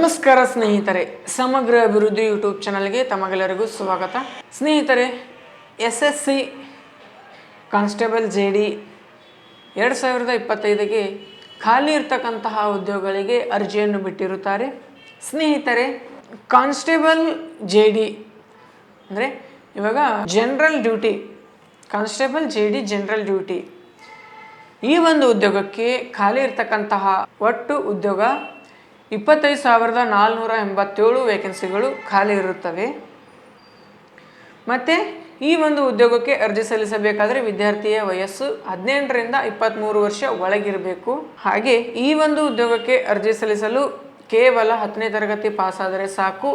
ನಮಸ್ಕಾರ ಸ್ನೇಹಿತರೆ, ಸಮಗ್ರ ಅಭಿವೃದ್ಧಿ ಯೂಟ್ಯೂಬ್ ಚಾನಲ್ಗೆ ತಮಗೆಲ್ಲರಿಗೂ ಸ್ವಾಗತ. ಸ್ನೇಹಿತರೆ, SSC ಕಾನ್ಸ್ಟೇಬಲ್ JD 2025ಗೆ ಖಾಲಿ ಇರ್ತಕ್ಕಂತಹ ಉದ್ಯೋಗಗಳಿಗೆ ಅರ್ಜಿಯನ್ನು ಬಿಟ್ಟಿರುತ್ತಾರೆ. ಸ್ನೇಹಿತರೆ, ಕಾನ್ಸ್ಟೇಬಲ್ JD ಅಂದರೆ ಇವಾಗ general duty, constable JD general duty ಈ ಒಂದು ಉದ್ಯೋಗಕ್ಕೆ ಖಾಲಿ ಇರ್ತಕ್ಕಂತಹ ಒಟ್ಟು ಉದ್ಯೋಗ 25,487 ವೇಕೆನ್ಸಿಗಳು ಖಾಲಿ ಇರುತ್ತವೆ. ಮತ್ತು ಈ ಒಂದು ಉದ್ಯೋಗಕ್ಕೆ ಅರ್ಜಿ ಸಲ್ಲಿಸಬೇಕಾದರೆ ವಿದ್ಯಾರ್ಥಿಯ ವಯಸ್ಸು 18ರಿಂದ 23 ವರ್ಷ ಒಳಗಿರಬೇಕು. ಹಾಗೆ ಈ ಒಂದು ಉದ್ಯೋಗಕ್ಕೆ ಅರ್ಜಿ ಸಲ್ಲಿಸಲು ಕೇವಲ 10ನೇ ತರಗತಿ ಪಾಸಾದರೆ ಸಾಕು.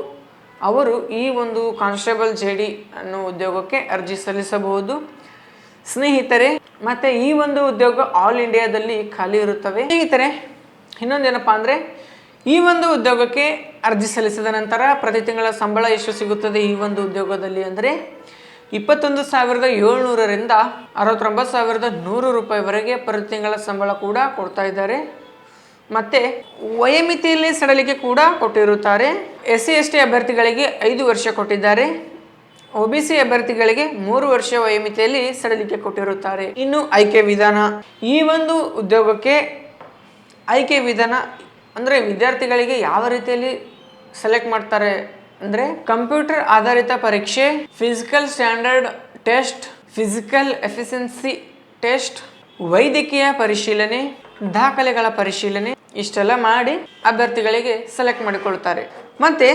ಅವರು ಈ ಒಂದು ಕಾನ್ಸ್ಟೇಬಲ್ JD ಅನ್ನೋ ಉದ್ಯೋಗಕ್ಕೆ ಅರ್ಜಿ ಸಲ್ಲಿಸಬಹುದು. ಸ್ನೇಹಿತರೆ, ಮತ್ತು ಈ ಒಂದು ಉದ್ಯೋಗ ಆಲ್ ಇಂಡಿಯಾದಲ್ಲಿ ಖಾಲಿ ಇರುತ್ತವೆ. ಸ್ನೇಹಿತರೆ, ಇನ್ನೊಂದೇನಪ್ಪ ಅಂದರೆ ಈ ಒಂದು ಉದ್ಯೋಗಕ್ಕೆ ಅರ್ಜಿ ಸಲ್ಲಿಸಿದ ನಂತರ ಪ್ರತಿ ತಿಂಗಳ ಸಂಬಳ ಎಷ್ಟು ಸಿಗುತ್ತದೆ ಈ ಒಂದು ಉದ್ಯೋಗದಲ್ಲಿ ಅಂದರೆ 21,700ರಿಂದ 69,100 ರೂಪಾಯಿವರೆಗೆ ಪ್ರತಿ ತಿಂಗಳ ಸಂಬಳ ಕೂಡ ಕೊಡ್ತಾ ಇದ್ದಾರೆ. ಮತ್ತು ವಯೋಮಿತಿಯಲ್ಲಿ ಸಡಲಿಕೆ ಕೂಡ ಕೊಟ್ಟಿರುತ್ತಾರೆ. SC ST ಅಭ್ಯರ್ಥಿಗಳಿಗೆ 5 ವರ್ಷ ಕೊಟ್ಟಿದ್ದಾರೆ. OBC ಅಭ್ಯರ್ಥಿಗಳಿಗೆ 3 ವರ್ಷ ವಯೋಮಿತಿಯಲ್ಲಿ ಸಡಲಿಕೆ ಕೊಟ್ಟಿರುತ್ತಾರೆ. ಇನ್ನು ಆಯ್ಕೆ ವಿಧಾನ, ಈ ಒಂದು ಉದ್ಯೋಗಕ್ಕೆ ಆಯ್ಕೆ ವಿಧಾನ ಅಂದರೆ ವಿದ್ಯಾರ್ಥಿಗಳಿಗೆ ಯಾವ ರೀತಿಯಲ್ಲಿ ಸೆಲೆಕ್ಟ್ ಮಾಡ್ತಾರೆ ಅಂದರೆ ಕಂಪ್ಯೂಟರ್ ಆಧಾರಿತ ಪರೀಕ್ಷೆ, physical standard test, physical efficiency test, ವೈದ್ಯಕೀಯ ಪರಿಶೀಲನೆ, ದಾಖಲೆಗಳ ಪರಿಶೀಲನೆ ಇಷ್ಟೆಲ್ಲ ಮಾಡಿ ಅಭ್ಯರ್ಥಿಗಳಿಗೆ ಸೆಲೆಕ್ಟ್ ಮಾಡಿಕೊಳ್ತಾರೆ. ಮತ್ತು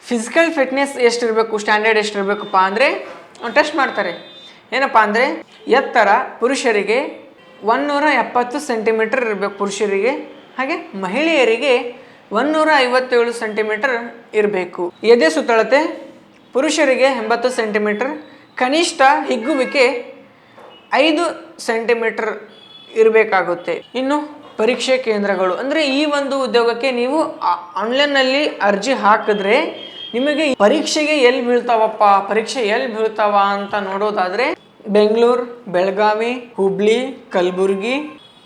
ಫಿಸಿಕಲ್ ಫಿಟ್ನೆಸ್ ಎಷ್ಟಿರಬೇಕು, ಸ್ಟ್ಯಾಂಡರ್ಡ್ ಎಷ್ಟಿರಬೇಕಪ್ಪ ಅಂದರೆ ಟೆಸ್ಟ್ ಮಾಡ್ತಾರೆ. ಏನಪ್ಪ ಅಂದರೆ ಎತ್ತರ ಪುರುಷರಿಗೆ 170 ಸೆಂಟಿಮೀಟರ್ ಇರಬೇಕು ಪುರುಷರಿಗೆ, ಹಾಗೆ ಮಹಿಳೆಯರಿಗೆ 157 ಸೆಂಟಿಮೀಟರ್ ಇರಬೇಕು. ಎದೆ ಸುತ್ತಳತೆ ಪುರುಷರಿಗೆ 80 ಸೆಂಟಿಮೀಟರ್, ಕನಿಷ್ಠ ಹಿಗ್ಗುವಿಕೆ 5 ಸೆಂಟಿಮೀಟರ್ ಇರಬೇಕಾಗುತ್ತೆ. ಇನ್ನು ಪರೀಕ್ಷೆ ಕೇಂದ್ರಗಳು ಅಂದರೆ ಈ ಒಂದು ಉದ್ಯೋಗಕ್ಕೆ ನೀವು ಆನ್ಲೈನ್ನಲ್ಲಿ ಅರ್ಜಿ ಹಾಕಿದ್ರೆ ನಿಮಗೆ ಪರೀಕ್ಷೆಗೆ ಎಲ್ಲಿ ಬೀಳ್ತಾವಪ್ಪ, ಪರೀಕ್ಷೆ ಎಲ್ಲಿ ಬೀಳ್ತಾವ ಅಂತ ನೋಡೋದಾದರೆ ಬೆಂಗಳೂರು, ಬೆಳಗಾವಿ, ಹುಬ್ಳಿ, ಕಲಬುರಗಿ,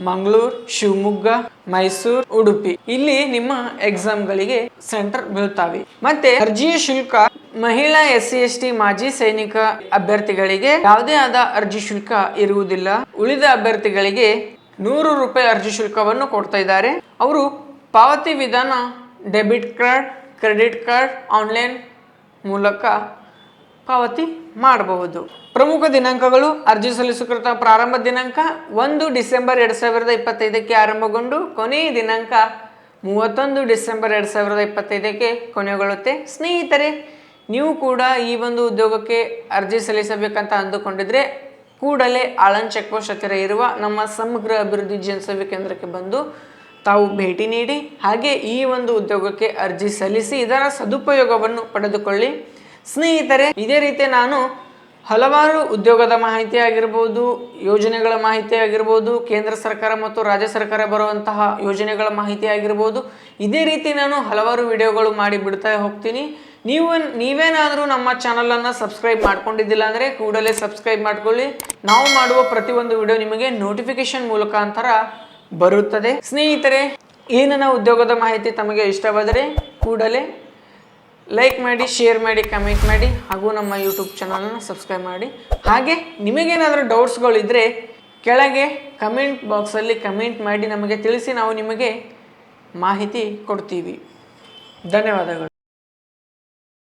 ಮಂಗಳೂರು, ಶಿವಮೊಗ್ಗ, ಮೈಸೂರು, ಉಡುಪಿ ಇಲ್ಲಿ ನಿಮ್ಮ ಎಕ್ಸಾಮ್ಗಳಿಗೆ ಸೆಂಟರ್ ಬೀಳ್ತಾವೆ. ಮತ್ತೆ ಅರ್ಜಿಯ ಶುಲ್ಕ ಮಹಿಳಾ SC ST ಮಾಜಿ ಸೈನಿಕ ಅಭ್ಯರ್ಥಿಗಳಿಗೆ ಯಾವುದೇ ಆದ ಅರ್ಜಿ ಶುಲ್ಕ ಇರುವುದಿಲ್ಲ. ಉಳಿದ ಅಭ್ಯರ್ಥಿಗಳಿಗೆ 100 ರೂಪಾಯಿ ಅರ್ಜಿ ಶುಲ್ಕವನ್ನು ಕೊಡ್ತಾ ಇದ್ದಾರೆ. ಅವರು ಪಾವತಿ ವಿಧಾನ debit card, credit card, online ಮೂಲಕ ಪಾವತಿ ಮಾಡಬಹುದು. ಪ್ರಮುಖ ದಿನಾಂಕಗಳು: ಅರ್ಜಿ ಸಲ್ಲಿಸುವ ಪ್ರಾರಂಭ ದಿನಾಂಕ 1 ಡಿಸೆಂಬರ್ 2025ಕ್ಕೆ ಆರಂಭಗೊಂಡು ಕೊನೆಯ ದಿನಾಂಕ 31 ಡಿಸೆಂಬರ್ 2025ಕ್ಕೆ ಕೊನೆಗೊಳ್ಳುತ್ತೆ. ಸ್ನೇಹಿತರೆ, ನೀವು ಕೂಡ ಈ ಒಂದು ಉದ್ಯೋಗಕ್ಕೆ ಅರ್ಜಿ ಸಲ್ಲಿಸಬೇಕಂತ ಅಂದುಕೊಂಡಿದ್ರೆ ಕೂಡಲೇ ಆಳಂದ್ ಚೆಕ್ ಪೋಸ್ಟ್ ಹತ್ತಿರ ಇರುವ ನಮ್ಮ ಸಮಗ್ರ ಅಭಿವೃದ್ಧಿ ಜನಸೇವೆ ಕೇಂದ್ರಕ್ಕೆ ಬಂದು ತಾವು ಭೇಟಿ ನೀಡಿ ಹಾಗೆ ಈ ಒಂದು ಉದ್ಯೋಗಕ್ಕೆ ಅರ್ಜಿ ಸಲ್ಲಿಸಿ ಇದರ ಸದುಪಯೋಗವನ್ನು ಪಡೆದುಕೊಳ್ಳಿ. ಸ್ನೇಹಿತರೆ, ಇದೇ ರೀತಿ ನಾನು ಹಲವಾರು ಉದ್ಯೋಗದ ಮಾಹಿತಿ ಆಗಿರ್ಬೋದು, ಯೋಜನೆಗಳ ಮಾಹಿತಿ ಆಗಿರ್ಬೋದು, ಕೇಂದ್ರ ಸರ್ಕಾರ ಮತ್ತು ರಾಜ್ಯ ಸರ್ಕಾರ ಬರುವಂತಹ ಯೋಜನೆಗಳ ಮಾಹಿತಿ ಆಗಿರ್ಬೋದು, ಇದೇ ರೀತಿ ನಾನು ಹಲವಾರು ವಿಡಿಯೋಗಳು ಮಾಡಿ ಬಿಡ್ತಾ ಹೋಗ್ತೀನಿ. ನೀವೇನಾದರೂ ನಮ್ಮ ಚಾನಲನ್ನು ಸಬ್ಸ್ಕ್ರೈಬ್ ಮಾಡ್ಕೊಂಡಿದ್ದಿಲ್ಲ ಅಂದರೆ ಕೂಡಲೇ ಸಬ್ಸ್ಕ್ರೈಬ್ ಮಾಡ್ಕೊಳ್ಳಿ. ನಾವು ಮಾಡುವ ಪ್ರತಿಯೊಂದು ವಿಡಿಯೋ ನಿಮಗೆ ನೋಟಿಫಿಕೇಶನ್ ಮುಖಾಂತರ ಬರುತ್ತದೆ. ಸ್ನೇಹಿತರೆ, ಈ ನನ್ನ ಉದ್ಯೋಗದ ಮಾಹಿತಿ ತಮಗೆ ಇಷ್ಟವಾದರೆ ಕೂಡಲೇ ಲೈಕ್ ಮಾಡಿ, ಶೇರ್ ಮಾಡಿ, ಕಮೆಂಟ್ ಮಾಡಿ ಹಾಗೂ ನಮ್ಮ ಯೂಟ್ಯೂಬ್ ಚಾನಲನ್ನು ಸಬ್ಸ್ಕ್ರೈಬ್ ಮಾಡಿ. ಹಾಗೆ ನಿಮಗೇನಾದರೂ ಡೌಟ್ಸ್ಗಳಿದ್ದರೆ ಕೆಳಗೆ ಕಮೆಂಟ್ ಬಾಕ್ಸಲ್ಲಿ ಕಮೆಂಟ್ ಮಾಡಿ ನಮಗೆ ತಿಳಿಸಿ, ನಾವು ನಿಮಗೆ ಮಾಹಿತಿ ಕೊಡ್ತೀವಿ. ಧನ್ಯವಾದಗಳು.